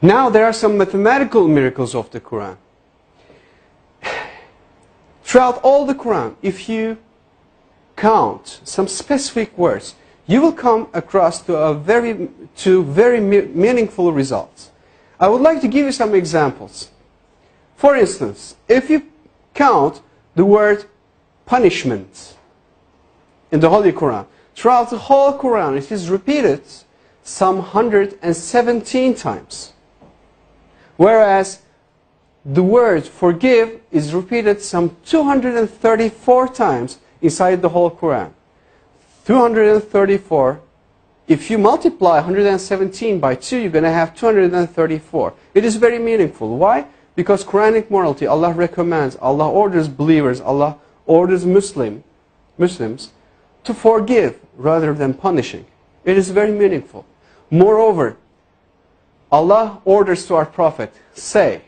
Now there are some mathematical miracles of the Quran. Throughout all the Quran, if you count some specific words, you will come across to very meaningful results. I would like to give you some examples. For instance, if you count the word punishment in the Holy Quran, throughout the whole Quran it is repeated some 117 times. Whereas the word forgive is repeated some 234 times inside the whole Quran. 234, if you multiply 117 by 2, you're going to have 234. It is very meaningful. Why? Because Quranic morality, Allah recommends, Allah orders believers, Allah orders Muslims to forgive rather than punishing. It is very meaningful. Moreover, Allah orders to our Prophet, say.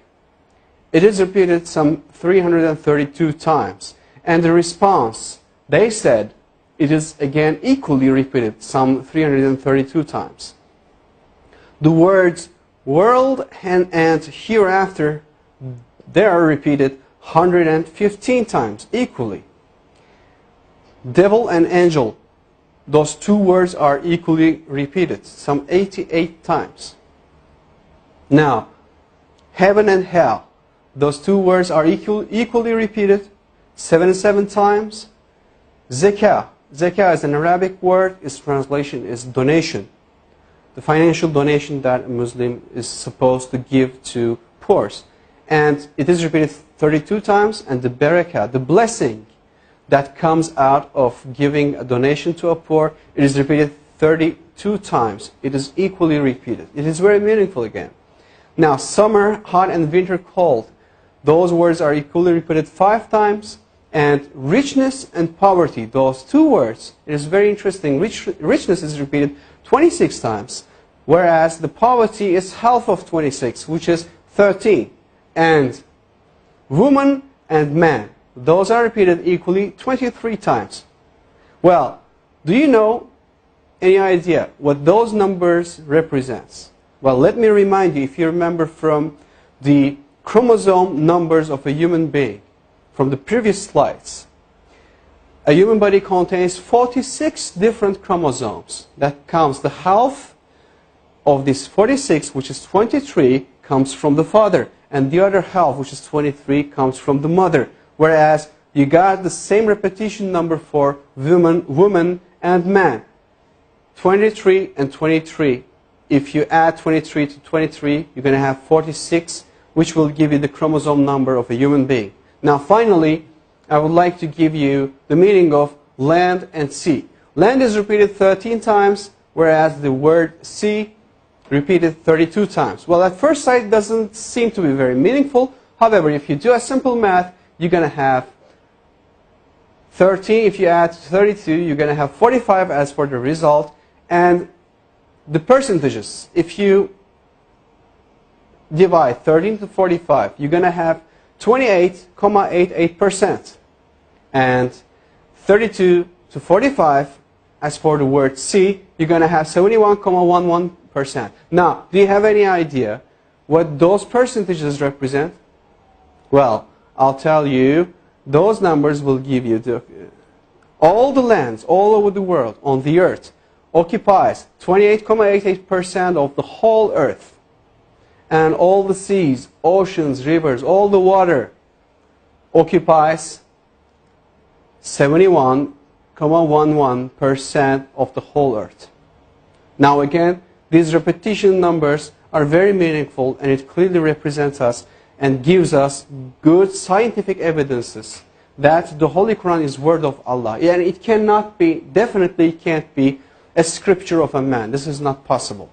It is repeated some 332 times. And the response, they said, it is again equally repeated some 332 times. The words world and hereafter, they are repeated 115 times equally. Devil and angel, those two words are equally repeated some 88 times. Now, heaven and hell, those two words are equally repeated 77 times. Zakah is an Arabic word. Its translation is donation. The financial donation that a Muslim is supposed to give to poor. And it is repeated 32 times. And the barakah, the blessing that comes out of giving a donation to a poor, it is repeated 32 times. It is equally repeated. It is very meaningful again. Now, summer hot and winter cold, those words are equally repeated 5 times. And richness and poverty, those two words, it is very interesting. Richness is repeated 26 times, whereas the poverty is half of 26, which is 13. And woman and man, those are repeated equally 23 times. Well, do you know any idea what those numbers represents? Well, let me remind you, if you remember from the chromosome numbers of a human being, from the previous slides, a human body contains 46 different chromosomes. That counts the half of this 46, which is 23, comes from the father. And the other half, which is 23, comes from the mother. Whereas you got the same repetition number for woman and man. 23 and 23. If you add 23 to 23, you're going to have 46, which will give you the chromosome number of a human being. Now finally, I would like to give you the meaning of land and sea. Land is repeated 13 times, whereas the word sea repeated 32 times. Well, at first sight, it doesn't seem to be very meaningful. However, if you do a simple math, you're going to have 13. If you add 32, you're going to have 45 as for the result. And the percentages, if you divide 13 to 45, you're going to have 28.88%. And 32 to 45, as for the word sea, you're going to have 71.11%. Now, do you have any idea what those percentages represent? Well, I'll tell you, those numbers will give you all the lands all over the world on the earth occupies 28.88% of the whole earth. And all the seas, oceans, rivers, all the water occupies 71.11% of the whole earth. Now again, these repetition numbers are very meaningful, and it clearly represents us and gives us good scientific evidences that the Holy Quran is word of Allah. And it cannot be, definitely can't be a scripture of a man. This is not possible.